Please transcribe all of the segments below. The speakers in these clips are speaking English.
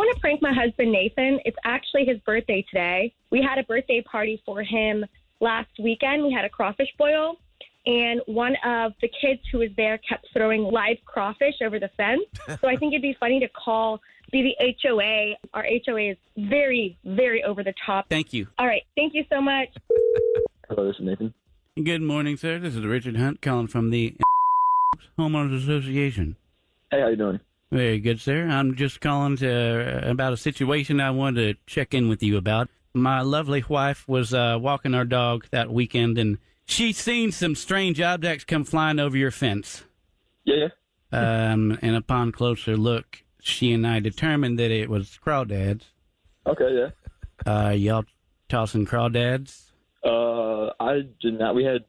want to prank my husband, Nathan. It's actually his birthday today. We had a birthday party for him last weekend. We had a crawfish boil, and one of the kids who was there kept throwing live crawfish over the fence. So I think it'd be funny to be the HOA. Our HOA is very, very over the top. Thank you. All right. Thank you so much. Hello, this is Nathan. Good morning, sir. This is Richard Hunt calling from the Homeowners Association. Hey, how you doing? Very good, sir. I'm just calling about a situation I wanted to check in with you about. My lovely wife was walking our dog that weekend, and she seen some strange objects come flying over your fence. Yeah. And upon closer look, she and I determined that it was crawdads. Okay, yeah. Y'all tossing crawdads? I did not. We had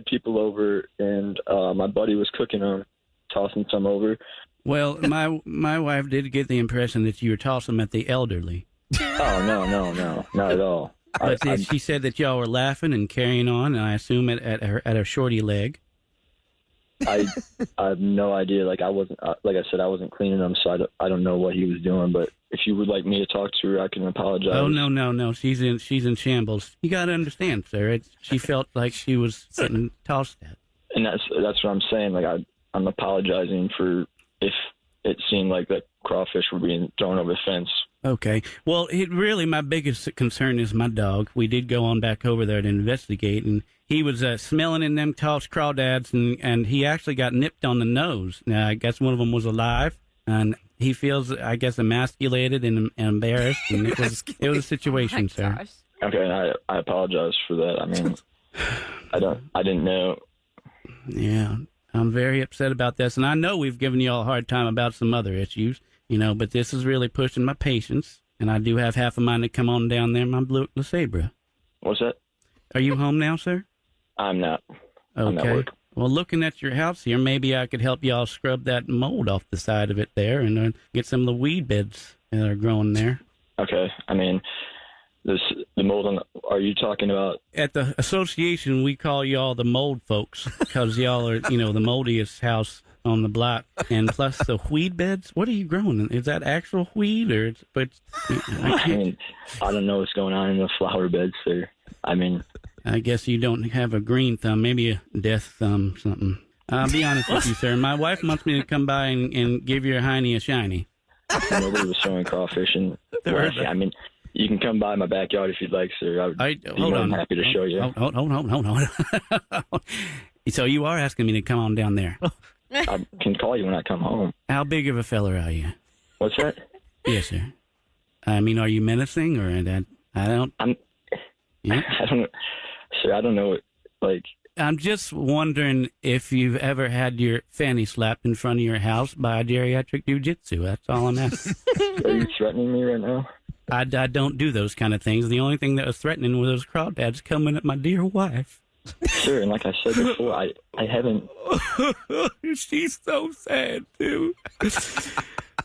people over, and my buddy was cooking them, tossing some over. Well, my wife did get the impression that you were tossing them at the elderly. Oh, no, not at all. But she said that y'all were laughing and carrying on, and I assume at her shorty leg. I have no idea. Like I wasn't, like I said, I wasn't cleaning them, so I don't know what he was doing. But if you would like me to talk to her, I can apologize. Oh no, she's in shambles. You got to understand, sir. She felt like she was getting tossed at. And that's what I'm saying. Like I'm apologizing for if it seemed like that crawfish were being thrown over the fence. Okay. Well, really, my biggest concern is my dog. We did go on back over there to investigate, and he was smelling in them tossed crawdads, and he actually got nipped on the nose. Now, I guess one of them was alive, and he feels, I guess, emasculated and embarrassed, and it was a situation, sir. Gosh. Okay, and I apologize for that. I mean, I didn't know. Yeah, I'm very upset about this, and I know we've given you all a hard time about some other issues, but this is really pushing my patience, and I do have half a mind to come on down there, my blue LeSabre. What's that? Are you home now, sir? I'm not. Okay. I'm at work. Well, looking at your house here, maybe I could help y'all scrub that mold off the side of it there and get some of the weed beds that are growing there. Okay. I mean, the mold on. Are you talking about? At the association, we call y'all the mold folks because y'all are, the moldiest house on the block. And plus the weed beds. What are you growing? Is that actual weed or? I don't know what's going on in the flower beds, sir. I guess you don't have a green thumb, maybe a death thumb, something. I'll be honest with you, sir. My wife wants me to come by and give your hiney a shiny. Nobody was throwing crawfish and. You can come by my backyard if you'd like, sir. I'm happy to show you. Hold on. So you are asking me to come on down there? I can call you when I come home. How big of a feller are you? What's that? Yes, sir. Are you menacing or that? I don't. Yeah? I don't. Sir, I don't know. I'm just wondering if you've ever had your fanny slapped in front of your house by a geriatric jiu-jitsu. That's all I'm asking. Are you threatening me right now? I don't do those kind of things. The only thing that was threatening were those crawdads coming at my dear wife. Sure, and like I said before, I haven't. She's so sad, too.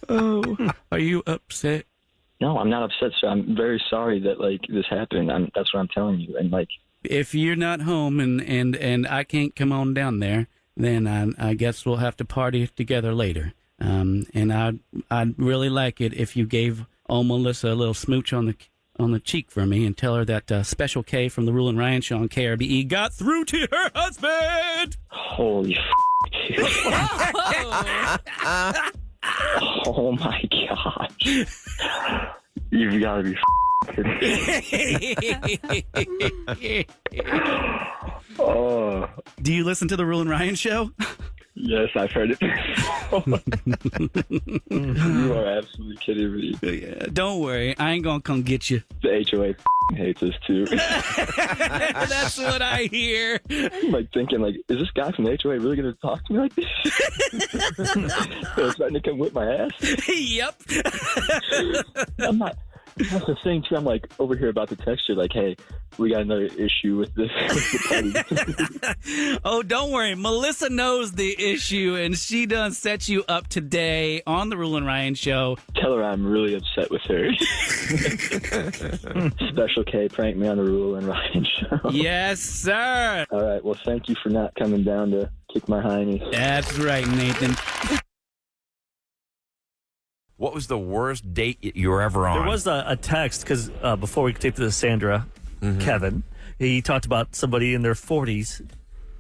Oh, are you upset? No, I'm not upset, sir. I'm very sorry that, this happened. That's what I'm telling you. And, if you're not home and I can't come on down there, then I guess we'll have to party together later. And I'd really like it if you gave Melissa a little smooch on the cheek for me and tell her that Special K from the Roula and Ryan show on KRBE got through to her husband. Holy dude. Oh my gosh. You've got to be Oh. Do you listen to the Roula and Ryan show? Yes, I've heard it. You are absolutely kidding me. Yeah, don't worry. I ain't going to come get you. The HOA hates us, too. That's what I hear. I'm thinking, is this guy from the HOA really going to talk to me like this? They're threatening to come whip my ass? Yep. I'm not. That's the thing, too. I'm over here about to text you, hey, we got another issue with this. Oh, don't worry. Melissa knows the issue, and she done set you up today on the Roula and Ryan show. Tell her I'm really upset with her. Special K pranked me on the Roula and Ryan show. Yes, sir. All right. Well, thank you for not coming down to kick my hiney. That's right, Nathan. What was the worst date you were ever on? There was a text, because before we taped to Sandra, Kevin, he talked about somebody in their 40s.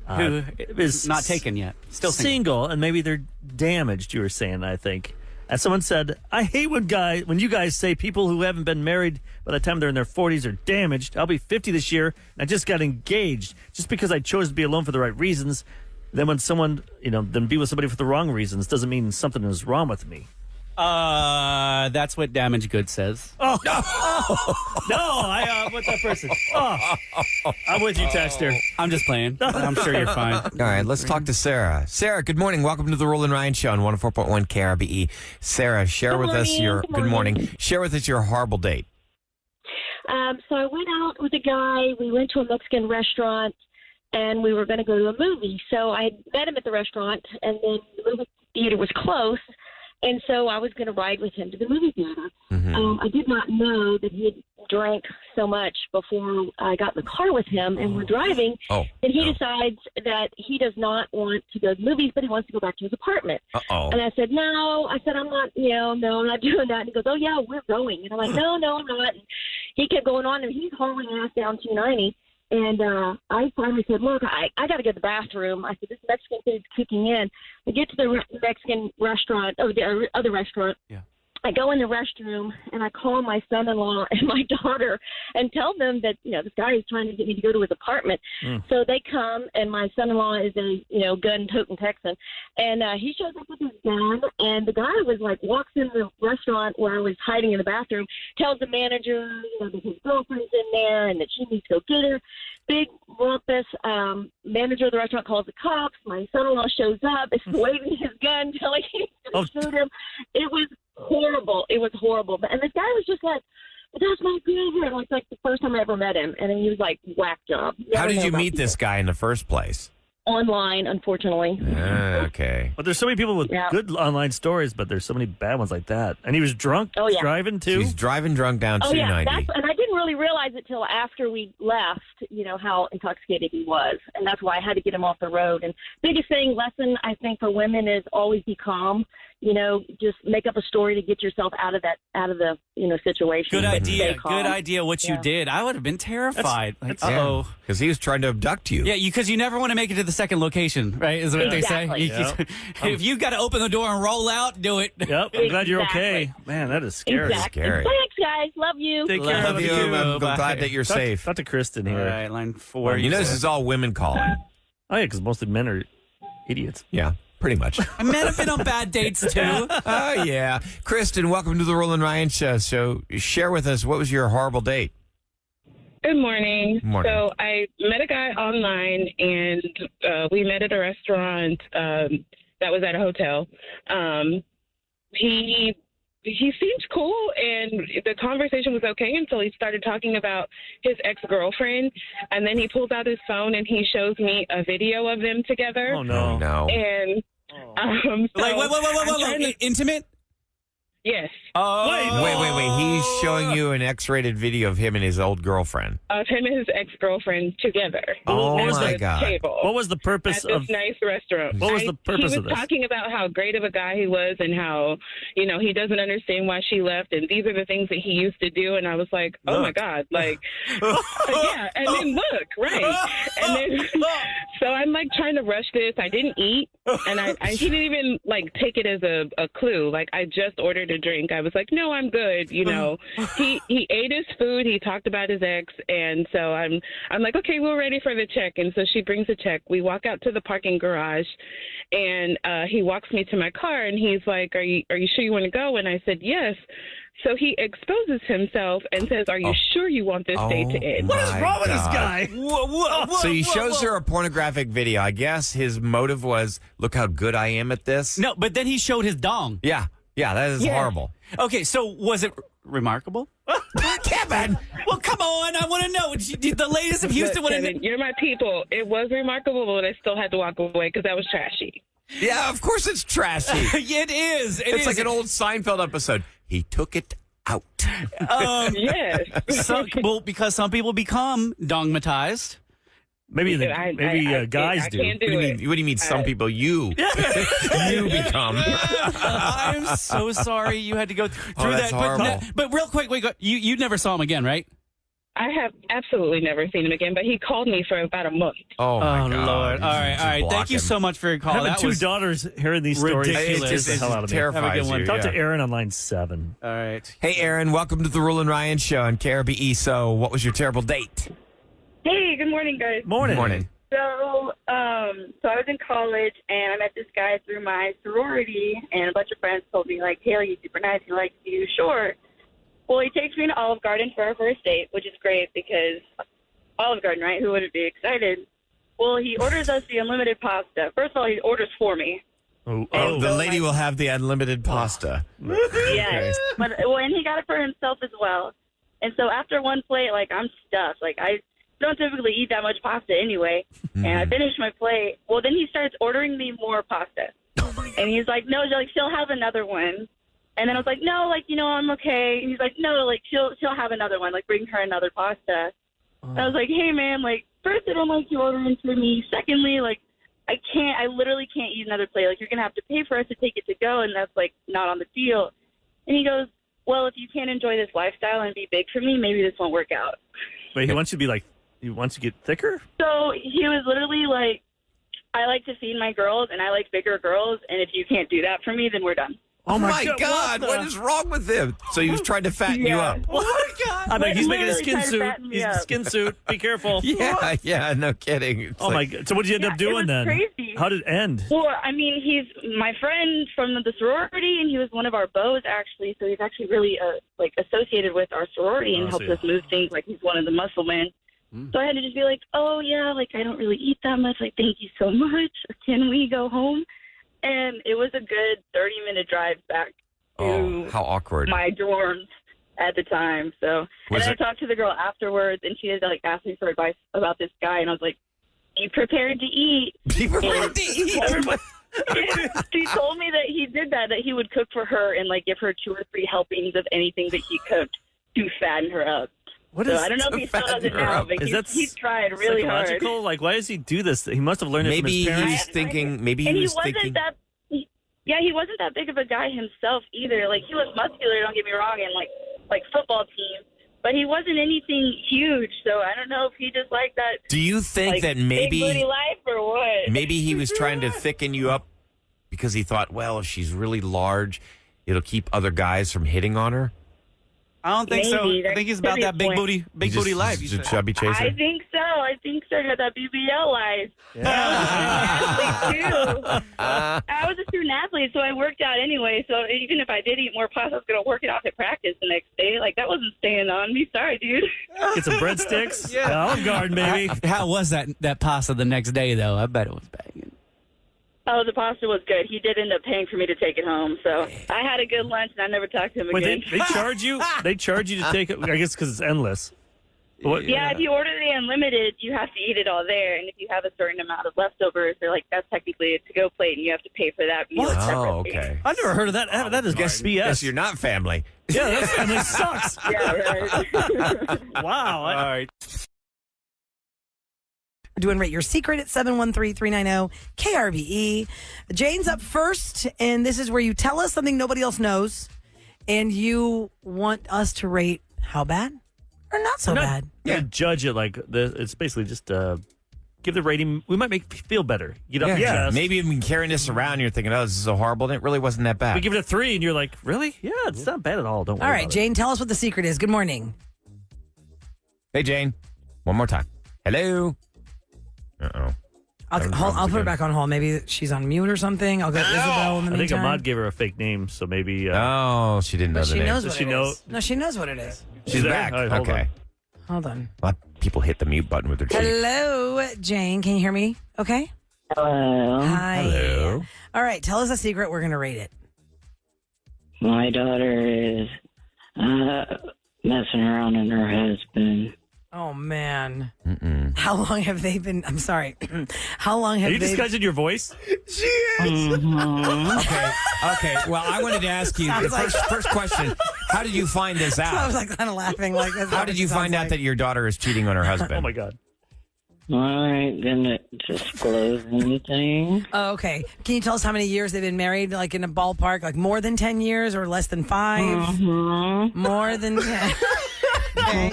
Who is not taken yet. Still single, and maybe they're damaged, you were saying, I think. And someone said, I hate when you guys say people who haven't been married by the time they're in their 40s are damaged. I'll be 50 this year, and I just got engaged just because I chose to be alone for the right reasons. Then when someone, then be with somebody for the wrong reasons doesn't mean something is wrong with me. That's what Damaged Goods says. Oh, no, I with that person. Oh, I'm with you, Texter. I'm just playing. I'm sure you're fine. All right, let's talk to Sarah. Sarah, good morning. Welcome to the Roula and Ryan Show on 104.1 KRBE. Sarah, share with us your good morning. Share with us your horrible date. So I went out with a guy. We went to a Mexican restaurant, and we were going to go to a movie. So I met him at the restaurant, and then the movie theater was close. And so I was going to ride with him to the movie theater. I did not know that he had drank so much before I got in the car with him and we're driving. And he decides that he does not want to go to the movies, but he wants to go back to his apartment. And I said, no. I said, I'm not, no, I'm not doing that. And he goes, oh, yeah, we're going. And I'm like, no, I'm not. And he kept going on, and he's hauling ass down 290. And I finally said, look, I got to go to the bathroom. I said, this Mexican food's kicking in. I get to the Mexican restaurant, the other restaurant. Yeah. I go in the restroom, and I call my son-in-law and my daughter and tell them that, this guy is trying to get me to go to his apartment. So they come, and my son-in-law is a, gun-toting Texan. And he shows up with his gun, and the guy walks in the restaurant where I was hiding in the bathroom, tells the manager, that his girlfriend's in there and that she needs to go get her. Big rumpus. Manager of the restaurant calls the cops. My son-in-law shows up, is waving his gun, telling him he's going to shoot him. It was horrible. It was horrible. And this guy was just like, that's my favorite. It's like the first time I ever met him. And then he was like, whack job. How did you meet this guy in the first place? Online, unfortunately. Okay. But there's so many people with good online stories, but there's so many bad ones like that. And he was drunk driving, too? He's driving drunk down 290. And I didn't really realize it till after we left, how intoxicated he was. And that's why I had to get him off the road. And biggest lesson, I think, for women is always be calm. Just make up a story to get yourself out of the situation. Good idea. Good idea what you did. I would have been terrified. Because he was trying to abduct you. Yeah, because you never want to make it to the second location, right? Is what they say. If you got to open the door and roll out, do it. Yep. I'm glad you're okay. Man, that is scary. Exactly. Scary. Thanks, guys. Love you. Take care. Love you. I'm glad that you're safe. Talk to Kristen here. All right, line 4. This is all women calling. Oh, yeah, because mostly men are idiots. Yeah. Pretty much. Men have been on bad dates, too. Oh, yeah. Kristen, welcome to the Roula and Ryan Show. So share with us, what was your horrible date? Good morning. Morning. So I met a guy online, and we met at a restaurant that was at a hotel. He seemed cool, and the conversation was okay until he started talking about his ex-girlfriend, and then he pulls out his phone and he shows me a video of them together. Oh, no. And so wait. Intimate? Yes. Oh, wait. He's showing you an X-rated video of him and his old girlfriend. Of him and his ex-girlfriend together. Oh, my the God. Table what was the purpose at this nice restaurant? What was the purpose of this? He was talking about how great of a guy he was and how, he doesn't understand why she left. And these are the things that he used to do. And I was like, oh, my God. And then look, right. And then, so I'm trying to rush this. I didn't eat. And he didn't even take it as a clue. I just ordered a drink. I was like, no, I'm good. He ate his food. He talked about his ex. And so I'm like, okay, we're ready for the check. And so she brings a check. We walk out to the parking garage, and he walks me to my car, and he's like, are you sure you want to go? And I said, yes. So he exposes himself and says, are you sure you want this date to end? What is wrong with this guy? So he shows her a pornographic video. I guess his motive was, look how good I am at this. No, but then he showed his dong. Yeah, that is horrible. Okay, so was it remarkable? Kevin! Well, come on. I want to know. The latest of Houston. Kevin, you're my people. It was remarkable, but I still had to walk away because that was trashy. Yeah, of course it's trashy. It is. It's like an old Seinfeld episode. He took it out. Yes. Because some people become dogmatized. Maybe guys do. Can't do it. What do you mean? Some people you become. I'm so sorry you had to go through that's that. horrible. But real quick, wait, you never saw him again, right? I have absolutely never seen him again, but he called me for about a month. Oh, my God. Lord. All right. Thank you so much for your call. Having That two was daughters hearing these stories ridiculous. scares the hell out of me. terrifies Have a good one. you, Talk yeah. to Aaron on line 7. All right. Hey, Aaron, welcome to the Roula and Ryan Show on KRBE. So, what was your terrible date? Hey, good morning, guys. Morning. Morning. So I was in college, and I met this guy through my sorority, and a bunch of friends told me, like, Haley, he's super nice, he likes you, sure. Well, he takes me to Olive Garden for our first date, which is great because Olive Garden, right? Who wouldn't be excited? Well, he orders us the unlimited pasta. First of all, he orders for me. Oh, The lady will have the unlimited pasta. Yes. And he got it for himself as well. And so after one plate, like, I'm stuffed. Like, I don't typically eat that much pasta anyway. And I finished my plate. Well, then he starts ordering me more pasta. And he's like, no, like, she'll have another one. And then I was like, no, like, I'm okay. And he's like, no, like, she'll have another one. Like, bring her another pasta. And I was like, hey, man, like, first, I don't like you ordering for me. Secondly, like, I literally can't eat another plate. Like, you're going to have to pay for us to take it to go, and that's, like, not on the deal. And he goes, well, if you can't enjoy this lifestyle and be big for me, maybe this won't work out. But he wants you to be like, he wants you to get thicker? So he was literally like, I like to feed my girls, and I like bigger girls, and if you can't do that for me, then we're done. Oh, my God. What is wrong with him? So he was trying to fatten you up. Oh, my God. I mean, he's making a Literally skin tried to suit. fatten me He's a up. skin suit. Be careful. Yeah, no kidding. It's Oh, my God. So what did you end up it doing was then? crazy. How did it end? Well, I mean, he's my friend from the sorority, and he was one of our beaux, actually. So he's actually really, associated with our sorority and helps us move things. Like, he's one of the muscle men. So I had to just be like, oh, yeah, like, I don't really eat that much. Like, thank you so much. Can we go home? And it was a good 30-minute drive back to how awkward. my dorms at the time. So, and I talked to the girl afterwards, and she had, like, asked me for advice about this guy, and I was like, be prepared to eat. Be prepared to eat. She told me that he did that he would cook for her and, like, give her 2 or 3 helpings of anything that he cooked to fatten her up. What So is I don't know if he still does it now, but he's tried really hard. psychological? Like, why does he do this? He must have learned it from his Maybe parents. he's thinking. Maybe And he he was wasn't thinking. he wasn't that big of a guy himself either. Like, he was muscular, don't get me wrong, and like football team, but he wasn't anything huge. So I don't know if he just liked that. Do you think Like, that big booty maybe life or what? maybe he was trying to thicken you up because he thought, well, if she's really large, it'll keep other guys from hitting on her? I don't think so. Maybe. I think he's There about could be that a big point. booty, big booty life. He's you a said. chubby chaser. I think so. I got that BBL life. I was a student athlete, so I worked out anyway. So even if I did eat more pasta, I was going to work it off at practice the next day. Like, that wasn't staying on me. Sorry, dude. Get some breadsticks. Olive Garden, baby. How was that pasta the next day, though? I bet it was banging. Oh, the pasta was good. He did end up paying for me to take it home. So I had a good lunch, and I never talked to him Wait, again. they charge you? They charge you to take it? I guess because it's endless. What? Yeah, if you order the unlimited, you have to eat it all there. And if you have a certain amount of leftovers, they're like, that's technically a to-go plate, and you have to pay for that meal separately. Oh, okay. I've never heard of that. That is Guess BS. you're not family. Yeah, that family sucks. Yeah, right. Wow. All right. Doing Rate Your Secret at 713-390-KRBE. Jane's up first, and this is where you tell us something nobody else knows, and you want us to rate how bad or not so bad. Yeah, judge it like it's basically just give the rating. We might make you feel better. Get up your chest. Maybe you've been carrying this around. You're thinking, oh, this is so horrible. And it really wasn't that bad. We give it a 3, and you're like, really? Yeah, it's not bad at all. Don't worry. All right, about Jane, tell us what the secret is. Good morning. Hey, Jane. One more time. Hello. Uh-oh. I'll put her back on hold. Maybe she's on mute or something. I'll get Isabel in the I think meantime. Ahmad gave her a fake name, so maybe. Oh, she didn't know But the she name. knows Does what she it know? is. No, she knows what it is. She's there? back. All right, hold Okay. Hold on. A lot of people hit the mute button with their cheek. Hello, Jane. Can you hear me? Okay. Hello. Hi. Hello. All right. Tell us a secret. We're going to rate it. My daughter is messing around in her husband. Oh, man. Mm-mm. How long have they been? I'm sorry. How long have Are you they disguising your voice? Okay. Well, I wanted to ask you the first question. How did you find this I was out? like kind of laughing like this. How did you find out that your daughter is cheating on her husband? Oh my God. ain't gonna disclose anything. Oh, okay. Can you tell us how many years they've been married, like in a ballpark? Like more than 10 years or less than 5? Mm-hmm. More than... Yeah. Okay.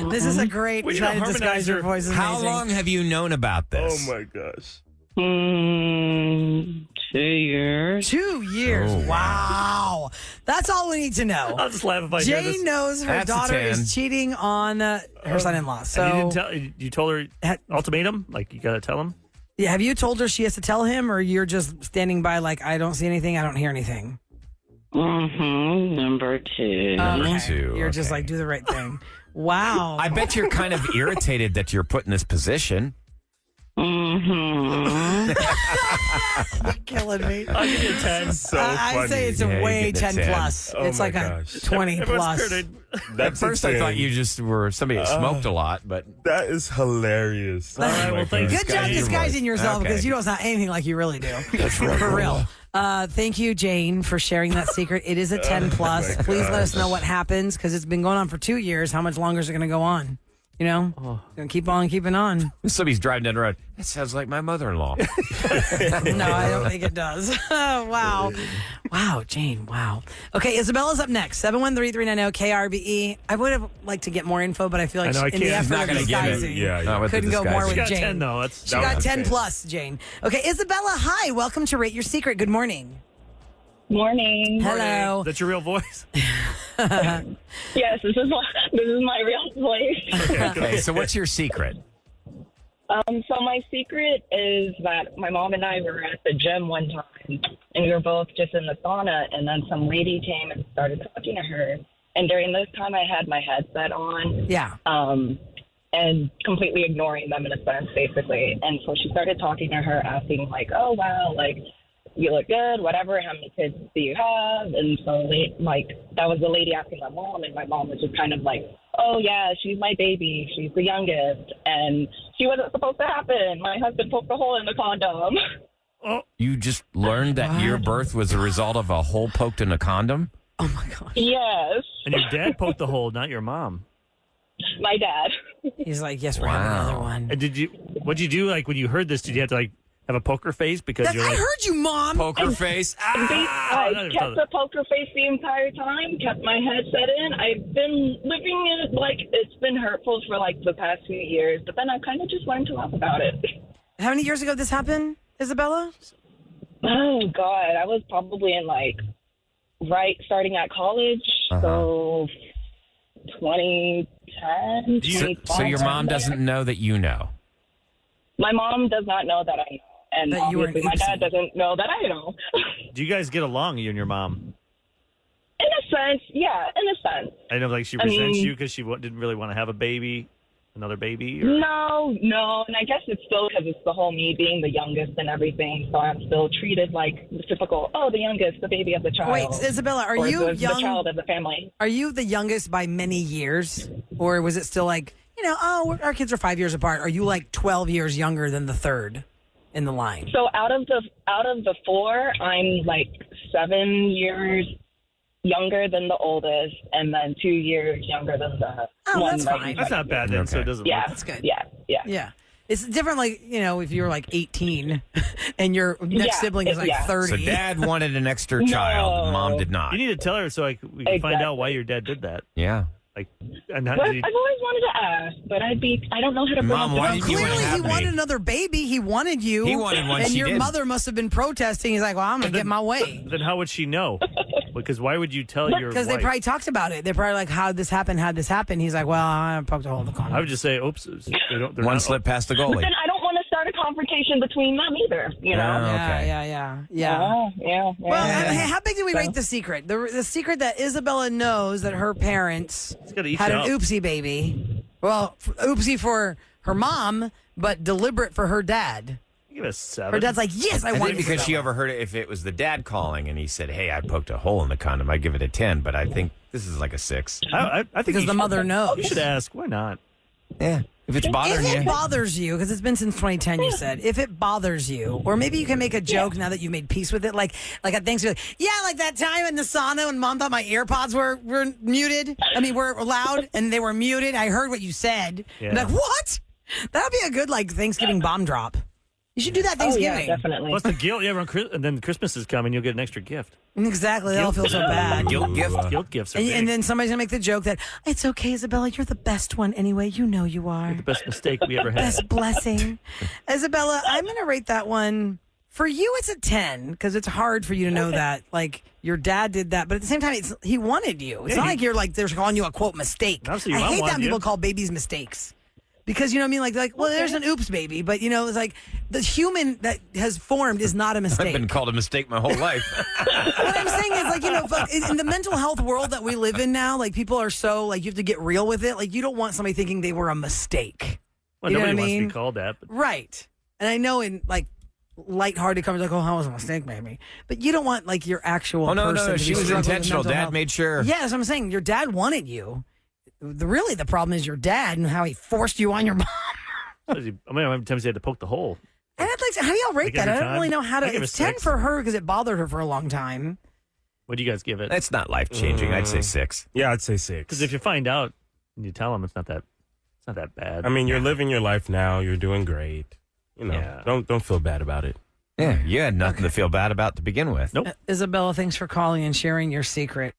This is a great We try need to to disguise your voice. Is How amazing. long have you known about this? Oh my gosh. 2 years. 2 years. Oh, wow. That's all we need to know. I'll just laugh if I hear this. Jane knows her That's a daughter 10. is cheating on her son-in-law. So, And you didn't tell? You told her ultimatum? Like you got to tell him? yeah, have you told her she has to tell him, or you're just standing by like, I don't see anything, I don't hear anything? Mm-hmm. Number 2. Number 2. You're just okay. like, do the right thing. Wow. I bet you're kind of irritated that you're put in this position. Mm-hmm. You're killing me. I'll give you a 10. So I say it's a Yeah, you way get a 10 10. plus. Oh It's my like gosh. a 20 plus. At first, I thought you just were somebody that smoked a lot, but That is hilarious. All right, Oh my well, thank gosh. Good job disguising yourself Okay. because you don't sound anything like you really do. For real. Thank you, Jane, for sharing that secret. It is a 10 plus. my Please let us know what happens because it's been going on for 2 years. How much longer is it going to go on? You know? Going to keep on keeping on. somebody's driving down the road. That sounds like my mother-in-law. No, I don't think it does. Wow. Wow, Jane. Wow. Okay, Isabella's up next. 713-390-KRBE. I would have liked to get more info, but I feel like I know, I in the can't. effort Not of gonna give it. disguising, Yeah, Not with the couldn't go more disguising. with She got Jane. 10, though. That's, She got 10 plus, Jane. Okay, Isabella, hi. Welcome to Rate Your Secret. Good morning. Morning. Hello. That's your real voice? Yes, this is my real voice. Okay, so what's your secret? So my secret is that my mom and I were at the gym one time, and we were both just in the sauna, and then some lady came and started talking to her. And during this time, I had my headset on. Yeah. And completely ignoring them in a sense, basically. And so she started talking to her, asking like, "Oh wow, like you look good, whatever. How many kids do you have?" And so that was the lady asking my mom, and my mom was just kind of like, "Oh yeah, she's my baby. She's the youngest, and she wasn't supposed to happen. My husband poked a hole in the condom." You just learned that your birth was a result of a hole poked in a condom? Oh, my gosh. Yes, And your dad poked the hole, not your mom. my dad. He's like, yes, we're having another one. And what'd you do? Like when you heard this, did you have to like have a poker face because you're I like heard you, Mom. Poker face? I kept the poker face the entire time, kept my headset in. I've been living it like it's been hurtful for like the past few years, but then I kind of just learned to laugh about it. How many years ago did this happen, Isabella? Oh, God. I was probably in starting at college. So 2010, 2012. So your mom doesn't know that you know? My mom does not know that I know. And That you were obviously my dad doesn't know that I know. do you guys get along, you and your mom? In a sense, yeah, in a sense. I know like she resents you because she didn't really want to have another baby? Or? No. And I guess it's still because it's the whole me being the youngest and everything. So I'm still treated like the typical, the youngest, the baby of the child. Wait, Isabella, are or you the young? child of the family. Are you the youngest by many years? Or was it still like, our kids are 5 years apart. Are you like 12 years younger than the third in the line? So out of the 4, I'm like 7 years younger than the oldest, and then 2 years younger than the one. That's fine. That's not bad then, so it doesn't Yeah, That's good. Yeah. Yeah. It's different, like, if you're like 18 and your next sibling is like 30. So dad wanted an extra child, and mom did not. You need to tell her so we can find out why your dad did that. Yeah. Like, I've always wanted to ask, but I don't know how to bring Mom, up why the didn't you want to Clearly, he have me? wanted another baby. He wanted you. He wanted one, and she your did. mother must have been protesting. He's like, well, I'm going to get my way. Then how would she know? Because why would you tell your Because they wife? probably talked about it. They're probably like, how'd this happen? He's like, well, I poked a hole in the condom. I would just say, oops. They're One not- slip past the But goalie. then I don't want to start a confrontation between them either, you know? Oh, okay. Yeah. Yeah. Well, how big did we rate the secret? The secret that Isabella knows that her parents gotta eat had you an out. oopsie baby. Well, oopsie for her mom, but deliberate for her dad. Give it a 7. Her dad's like, yes, I I want think because she overheard it, if it was the dad calling and he said, hey, I poked a hole in the condom, I'd give it a 10, but I think this is like a 6. I think because the mother knows. You should ask. Why not? Yeah. If it's bothering If it you. bothers you, because it's been since 2010, you said, if it bothers you, or maybe you can make a joke now that you've made peace with it, like at Thanksgiving, like that time in the sauna when mom thought my AirPods were muted. I mean, were loud and they were muted. I heard what you said. Yeah. Like, what? That'd be a good Thanksgiving bomb drop. You should do that Thanksgiving. Oh, yeah, definitely. What's the guilt? Yeah, and then Christmas is coming. You'll get an extra gift. Exactly. That'll feel so bad. Guilt gift. Guilt gifts are big. And then somebody's going to make the joke that, it's okay, Isabella, you're the best one anyway. You know you are. The best mistake we ever had. Best blessing. Isabella, I'm going to rate that one. For you, it's a 10 because it's hard for you to know that, your dad did that. But at the same time, he wanted you. It's not like you're they're calling you a, quote, mistake. Obviously, I your mom hate that wanted people you. call babies mistakes. Because, you know what I mean? Like, well, there's an oops baby. But, it's the human that has formed is not a mistake. I've been called a mistake my whole life. What I'm saying is, in the mental health world that we live in now, people are so, you have to get real with it. You don't want somebody thinking they were a mistake. Well, you know nobody what I wants mean? to be called that. But... Right. And I know in, lighthearted comments, that was a mistake, maybe. But you don't want, your actual no, person to be she was struggling with intentional. mental Dad health. made sure. Yeah, that's what I'm saying. Your dad wanted you. The problem is your dad and how he forced you on your mom. How many times he had to poke the hole? And how do y'all rate that? I don't time? really know how to. I give it It's 10 6. for her because it bothered her for a long time. What do you guys give it? That's not life changing. I'd say 6. Yeah, I'd say 6. Because if you find out and you tell him, it's not that bad. I mean, you're living your life now. You're doing great. Don't feel bad about it. Yeah, you had nothing to feel bad about to begin with. Nope. Isabella, thanks for calling and sharing your secret.